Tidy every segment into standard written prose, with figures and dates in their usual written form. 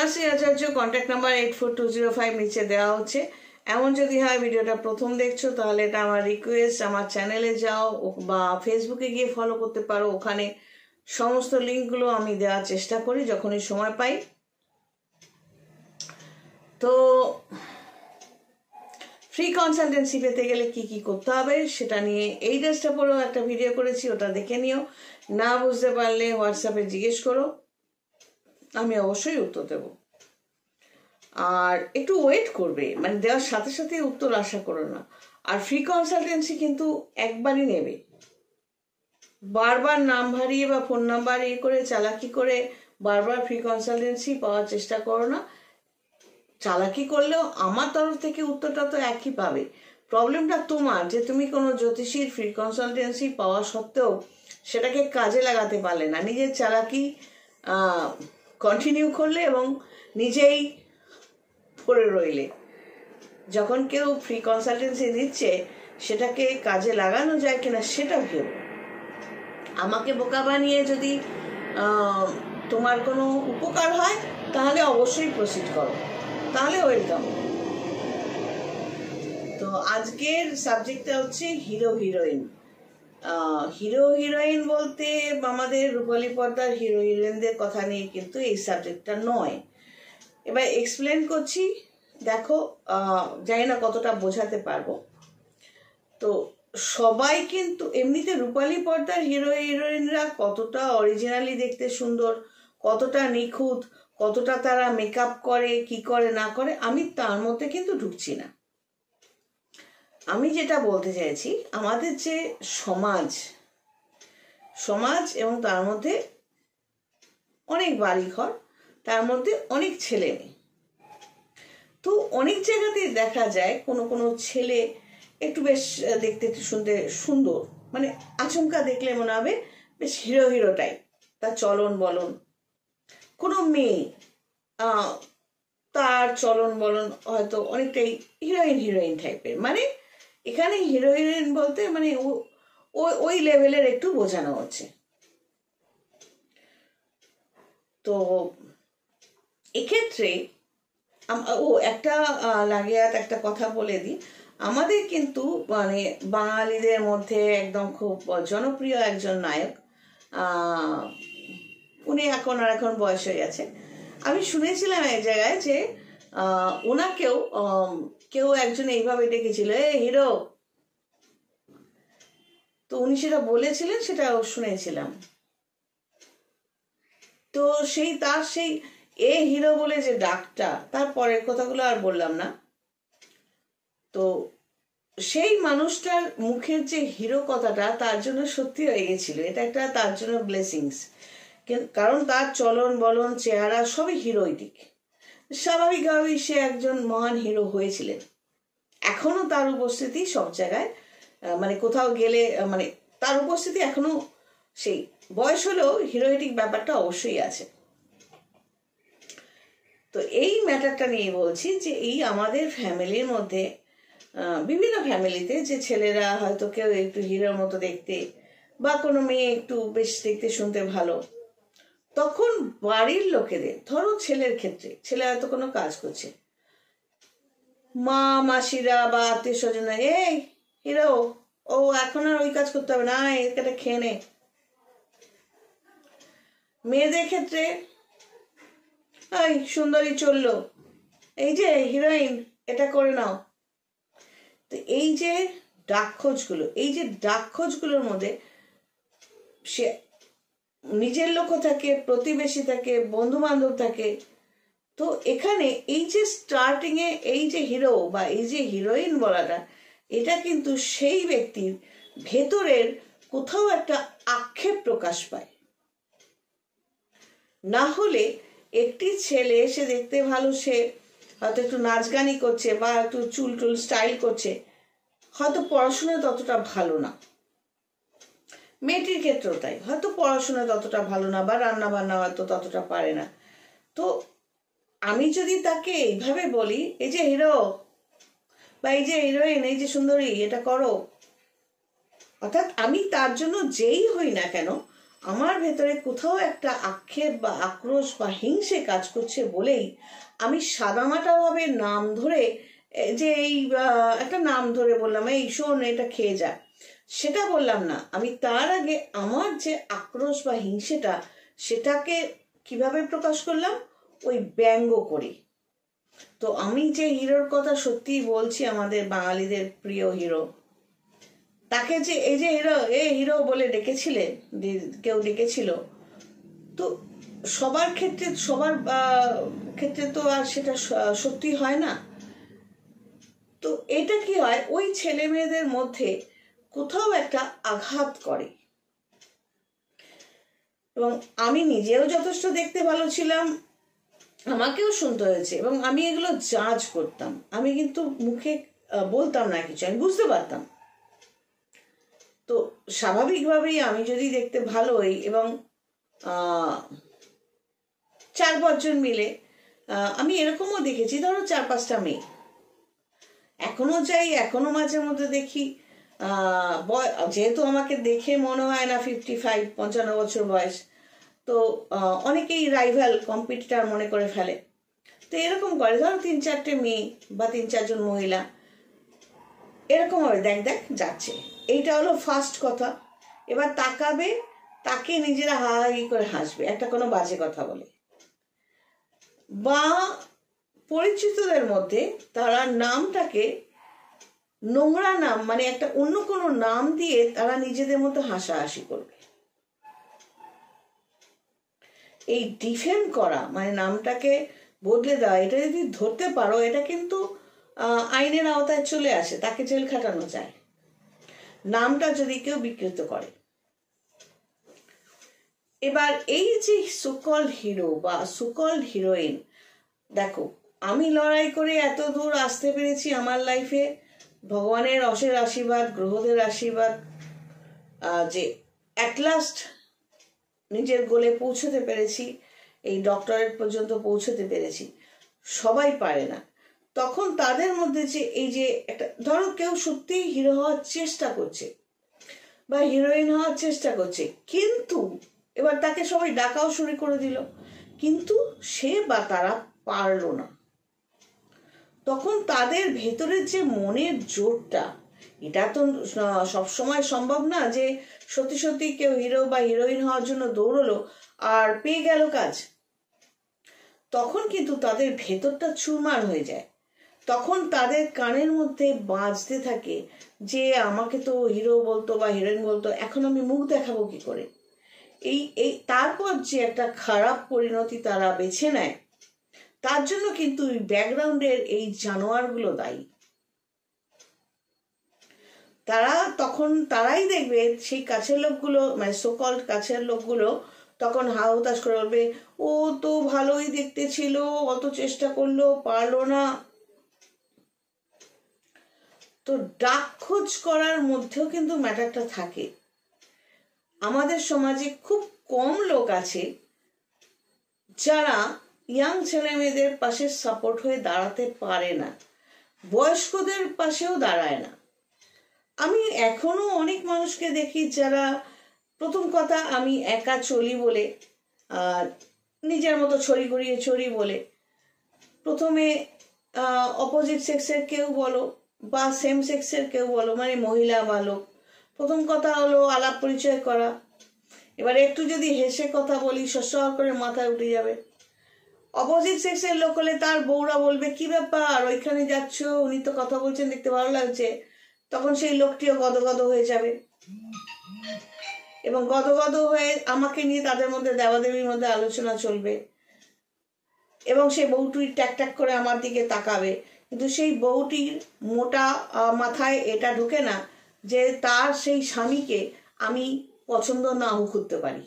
কন্যাশ্রী আচার্য, contact number 84205 নিচে দেওয়া হচ্ছে। এমন যদি হয় ভিডিওটা প্রথম দেখছো তাহলে এটা আমার রিকোয়েস্ট, আমার চ্যানেলে যাও বা ফেসবুকে গিয়ে ফলো করতে পারো। ওখানে সমস্ত লিঙ্কগুলো আমি দেওয়ার চেষ্টা করি যখনই সময় পাই। তো ফ্রি কনসালটেন্সি পেতে গেলে কি কি করতে হবে সেটা নিয়ে এই ড্রেসটা পরেও একটা ভিডিও করেছি, ওটা দেখে নিও। না বুঝতে পারলে হোয়াটসঅ্যাপে জিজ্ঞেস করো, আমি অবশ্যই উত্তর দেব। আর একটু ওয়েট করবে, মানে দেওয়ার সাথে সাথে উত্তর আশা করো না। আর ফ্রি কনসালটেন্সি কিন্তু একবারই নেবে, বারবার নাম ভারিয়ে বা ফোন নাম্বার করে চালাকি করে বারবার ফ্রি কনসালটেন্সি পাওয়ার চেষ্টা করো না। চালাকি করলেও আমার তরফ থেকে উত্তরটা তো একই পাবে। প্রবলেমটা তোমার যে তুমি কোনো জ্যোতিষীর ফ্রি কনসালটেন্সি পাওয়া সত্ত্বেও সেটাকে কাজে লাগাতে পারলে না, নিজের চালাকি কন্টিনিউ করলে এবং নিজেই পড়ে রইলে। যখন কেউ ফ্রি কনসালটেন্সি দিচ্ছে সেটাকে কাজে লাগানো যায় কিনা সেটা ভেবো। আমাকে বোকা বানিয়ে যদি তোমার কোনো উপকার হয় তাহলে অবশ্যই প্রসিড করো, তাহলে ওয়েলকাম। তো আজকের সাবজেক্টটা হচ্ছে হিরো হিরোইন। হিরো হিরোইন বলতে আমাদের রূপালী পর্দার হিরো হিরোইনদের কথা নিয়ে কিন্তু এই সাবজেক্টটা নয়। এবার এক্সপ্লেন করছি, দেখো জানি না কতটা বোঝাতে পারবো। তো সবাই কিন্তু এমনিতে রূপালী পর্দার হিরো হিরোইনরা কতটা অরিজিনালি দেখতে সুন্দর, কতটা নিখুঁত, কতটা তারা মেকআপ করে কি করে না করে, আমি তার মধ্যে কিন্তু ঢুকছি না। আমি যেটা বলতে চাইছি, আমাদের যে সমাজ এবং তার মধ্যে অনেক বাড়িঘর, তার মধ্যে অনেক ছেলে মেয়ে। তো অনেক জায়গাতেই দেখা যায় কোনো কোনো ছেলে একটু বেশ দেখতে শুনতে সুন্দর, মানে আচমকা দেখলে মনে হবে বেশ হিরো হিরো টাইপ, তার চলন বলন। কোনো মেয়ে তার চলন বলন হয়তো অনেকটাই হিরোইন টাইপের। মানে এখানে হিরো হিরোইন বলতে মানে ওই লেভেলের একটু বোঝানো হচ্ছে। তো এক্ষেত্রে একটা লাগিয়াত একটা কথা বলে দিই, আমাদের কিন্তু মানে বাঙালিদের মধ্যে একদম খুব জনপ্রিয় একজন নায়ক, উনি এখন বয়স হয়ে গেছে। আমি শুনেছিলাম এক জায়গায় যে ওনাকেও কেউ একজন এইভাবে ডেকেছিল, এ হিরো। তো উনি সেটা বলেছিলেন, সেটা শুনেছিলাম। তো তার সেই এ হিরো বলে যে ডাকটা, তার পরের কথাগুলো আর বললাম না। তো সেই মানুষটার মুখের যে হিরো কথাটা তার জন্য সত্যি হয়ে গেছিল, এটা একটা তার জন্য ব্লেসিংস। কারণ তার চলন বলন চেহারা সবই হিরোইটিক। স্বাভাবিকভাবেই সে একজন মহান হিরো হয়েছিলেন। এখনো তার উপস্থিতি সব জায়গায়, মানে কোথাও গেলে মানে তার উপস্থিতি এখনো, সেই বয়স হলেও হিরোইটিক ব্যাপারটা অবশ্যই আছে। তো এই ম্যাটারটা নিয়ে বলছি যে এই আমাদের ফ্যামিলির মধ্যে, বিভিন্ন ফ্যামিলিতে যে ছেলেরা হয়তো কেউ একটু হিরোর মতো দেখতে বা কোনো মেয়ে একটু বেশ দেখতে শুনতে ভালো, তখন বাড়ির লোকেদের, ধরো ছেলের ক্ষেত্রে ছেলে হয়তো কোনো কাজ করছে, মা মাসিরা বা আত্মীয় স্বজনরা, এই হিরো, ও এখন আর ওই কাজ করতে হবে না, এটা খেয়ে নে। মেয়েদের ক্ষেত্রে, এই সুন্দরী চললো, এই যে হিরোইন, এটা করে নাও। তো এই যে ডাক খোঁজগুলোর মধ্যে সে নিজের লোকও থাকে, প্রতিবেশী থাকে, বন্ধু বান্ধব থাকে। তো এখানে এই যে স্টার্টিং এ এই যে হিরো বা এই যে হিরোইন বলাটা, এটা কিন্তু সেই ব্যক্তির ভেতরের কোথাও একটা আক্ষেপ প্রকাশ পায়। না হলে একটি ছেলে, সে দেখতে ভালো, সে হয়তো একটু নাচ গানই করছে বা একটু চুল টুল স্টাইল করছে, হয়তো পড়াশোনা ততটা ভালো না। মেয়েটির ক্ষেত্রেও তাই, হয়তো পড়াশোনা ততটা ভালো না বা রান্না বান্না হয়তো ততটা পারে না। তো আমি যদি তাকে এইভাবে বলি, এই যে হিরো বা এই যে হিরোইন, এই যে সুন্দরী, এটা করো, অর্থাৎ আমি তার জন্য যেই হই না কেন, আমার ভেতরে কোথাও একটা আক্ষেপ বা আক্রোশ বা হিংসে কাজ করছে বলেই আমি সাদামাটাভাবে নাম ধরে যে এই একটা নাম ধরে বললাম এই শোন এটা খেয়ে যা, সেটা বললাম না। আমি তার আগে আমার যে আক্রোশ বা হিংসেটা সেটাকে কিভাবে প্রকাশ করলাম, ওই ব্যঙ্গ করে। তো আমি যে হিরোর কথা সত্যিই বলছি, আমাদের বাঙালিদের প্রিয় হিরো, তাকে যে এই যে হিরো বলে ডেকেছিলে, কেউ ডেকেছিল, তো সবার ক্ষেত্রে তো আর সেটা সত্যি হয় না। তো এটা কি হয়, ওই ছেলে মেয়েদের মধ্যে কোথাও একটা আঘাত করে। এবং আমি নিজেও যথেষ্ট দেখতে ভালো ছিলাম, আমাকেও শুনতে হয়েছে, এবং আমি এগুলো জাজ করতাম। আমি কিন্তু মুখে বলতাম না কিছু, আমি বুঝতে পারতাম। তো স্বাভাবিকভাবেই আমি যদি দেখতে ভালো হই এবং 4-5 জন মিলে, আমি এরকমও দেখেছি, ধরো 4-5টা মেয়ে এখনো যাই, এখনো মাঝে মধ্যে দেখি, যেহেতু আমাকে দেখে মনে হয় না 55 বছর বয়স, তো অনেকেই রাইভাল কম্পিটিটার মনে করে ফেলে। তো এরকম করে, ধরো 3-4টে মেয়ে বা 3-4 জন মহিলা এরকম হবে, দেখ দেখ যাচ্ছে, এইটা হলো ফার্স্ট কথা। এবার তাকাবে, তাকে নিজেরা হা হি করে হাসবে একটা কোনো বাজে কথা বলে, বা পরিচিতদের মধ্যে তারা নামটাকে নোংরা নাম, মানে একটা অন্য কোনো নাম দিয়ে তারা নিজেদের মতো হাসাহাসি করবে। এই ডিফেম করা, মানে নামটাকে বদলে দেওয়া, এটা যদি ধরতে পারো, এটা কিন্তু আইনের আওতায় চলে আসে, তাকে জেল খাটানো যায় নামটা যদি কেউ বিকৃত করে। এবার এই যে সুকল হিরো বা সুকল হিরোইন, দেখো আমি লড়াই করে এত দূর আসতে পেরেছি আমার লাইফে, ভগবানের অশেষ আশীর্বাদ, গ্রহদের আশীর্বাদ, যে অ্যাট লাস্ট নিজের গোলে পৌঁছতে পেরেছি, এই ডক্টরেট পর্যন্ত পৌঁছতে পেরেছি। সবাই পারে না। তখন তাদের মধ্যে যে এই যে একটা, ধরো কেউ সত্যিই হিরো হওয়ার চেষ্টা করছে বা হিরোইন হওয়ার চেষ্টা করছে, কিন্তু এবার তাকে সবাই ডাকাও শুরু করে দিল, কিন্তু সে বা তারা পারলো না। তখন তাদের ভেতরের যে মনের জোরটা, এটা তো সবসময় সম্ভব না যে সত্যি সত্যি কেউ হিরো বা হিরোইন হওয়ার জন্য দৌড়লো আর পেয়ে গেল কাজ। তখন কিন্তু তাদের ভেতরটা চুরমার হয়ে যায়। তখন তাদের কানের মধ্যে বাজতে থাকে যে আমাকে তো হিরো বলতো বা হিরোইন বলতো, এখন আমি মুখ দেখাবো কি করে। এই তারপর যে একটা খারাপ পরিণতি তারা বেছে নেয়, তার জন্য কিন্তু ব্যাকগ্রাউন্ডের এই জানোয়ারগুলো দায়ী। তারাই দেখবে সেই কাছের লোকগুলো, মানে সোকল কাছের লোকগুলো তখন হা হুতাশ করে বলবে, ও তো ভালোই দেখতে ছিল, অত চেষ্টা করলো, পারলো না। তো ডাক খোঁজ করার মধ্যেও কিন্তু ম্যাটারটা থাকে। আমাদের সমাজে খুব কম লোক আছে যারা ইয়াং ছেলে মেয়েদের পাশে সাপোর্ট হয়ে দাঁড়াতে পারে না, বয়স্কদের পাশেও দাঁড়ায় না। আমি এখনো অনেক মানুষকে দেখি যারা, প্রথম কথা আমি একা চলি বলে আর নিজের মতো ছড়ি ঘুরিয়ে চড়ি বলে, প্রথমে অপোজিট সেক্সের কেউ বলো বা সেম সেক্সের কেউ বলো, মানে মহিলা বা লোক, প্রথম কথা হলো আলাপ পরিচয় করা। এবার একটু যদি হেসে কথা বলি, সস্বর করে মাথায় উঠে যাবে। অপোজিট সেক্সের লোক হলে তার বউরা বলবে, কি ব্যাপার ওইখানে যাচ্ছ, উনি তো কথা বলছেন, দেখতে ভালো লাগছে। তখন সেই লোকটিও গদগদ হয়ে যাবে, এবং গদগদ হয়ে আমাকে নিয়ে তাদের মধ্যে দেবাদেবীর মধ্যে আলোচনা চলবে, এবং সেই বউটি ট্যাক ট্যাক করে আমার দিকে তাকাবে। কিন্তু সেই বউটির মোটা মাথায় এটা ঢোকে না যে তার সেই স্বামীকে আমি পছন্দ নাও করতে পারি।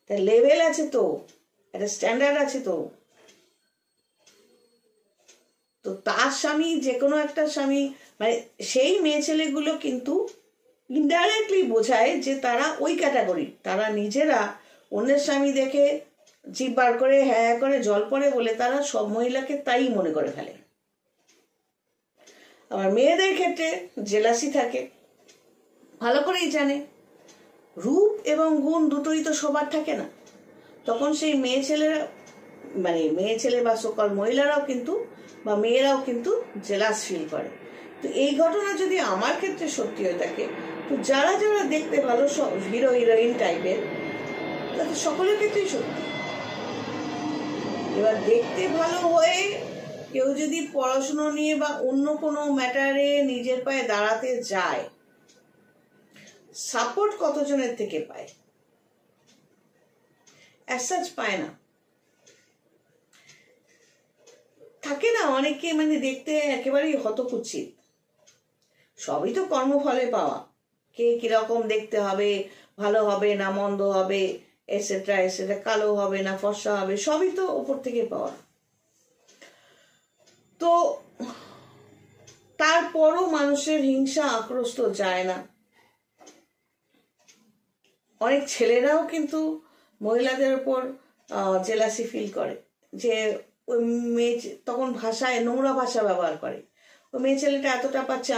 তার লেভেল আছে তো, একটা স্ট্যান্ডার্ড আছে তো। তো তার স্বামী, যে কোনো একটা স্বামী, মানে সেই মেয়ে ছেলেগুলো কিন্তু ইনডাইরেক্টলি বোঝায় যে তারা ওই ক্যাটাগরি, তারা নিজেরা অন্যের স্বামী দেখে জিভ বার করে হ্যাঁ করে জল পড়ে বলে তারা সব মহিলাকে তাই মনে করে ফেলে। আবার মেয়েদের ক্ষেত্রে জেলাসি থাকে, ভালো করেই জানে রূপ এবং গুণ দুটোই তো সবার থাকে না, তখন সেই মেয়ে ছেলেরা মানে মেয়ে ছেলে বা সকল মহিলারাও কিন্তু বা মেয়েরাও কিন্তু জেলাস ফিল করে। তো এই ঘটনা যদি আমার ক্ষেত্রে সত্যি হয়ে থাকে, তো যারা যারা দেখতে ভালো সব হিরো হিরোইন টাইপের, তাদের সকলের ক্ষেত্রেই সত্যি। এবার দেখতে ভালো হয়ে কেউ যদি পড়াশুনো নিয়ে বা অন্য কোনো ম্যাটারে নিজের পায়ে দাঁড়াতে যায়, সাপোর্ট কতজনের থেকে পায়? অ্যাজ পায় না। থাকে না অনেকে মানে দেখতে একেবারেই হতকুচ্ছিত, সবই তো কর্মফলে পাওয়া, কে কিরকম দেখতে হবে, ভালো হবে না মন্দ হবে, এটসেট্রা এটসেট্রা, কালো হবে না ফর্সা হবে, সবই তো ওপর থেকে পাওয়া। তো তারপরও মানুষের হিংসা আক্রোশ তো যায় না। অনেক ছেলেরাও কিন্তু মহিলাদের উপর জেলাসি ফিল করে, যে ওই মেয়ে তখন ভাষায় নোংরা ভাষা ব্যবহার করে, ওই মেয়ে ছেলেটা এতটা পাচ্ছে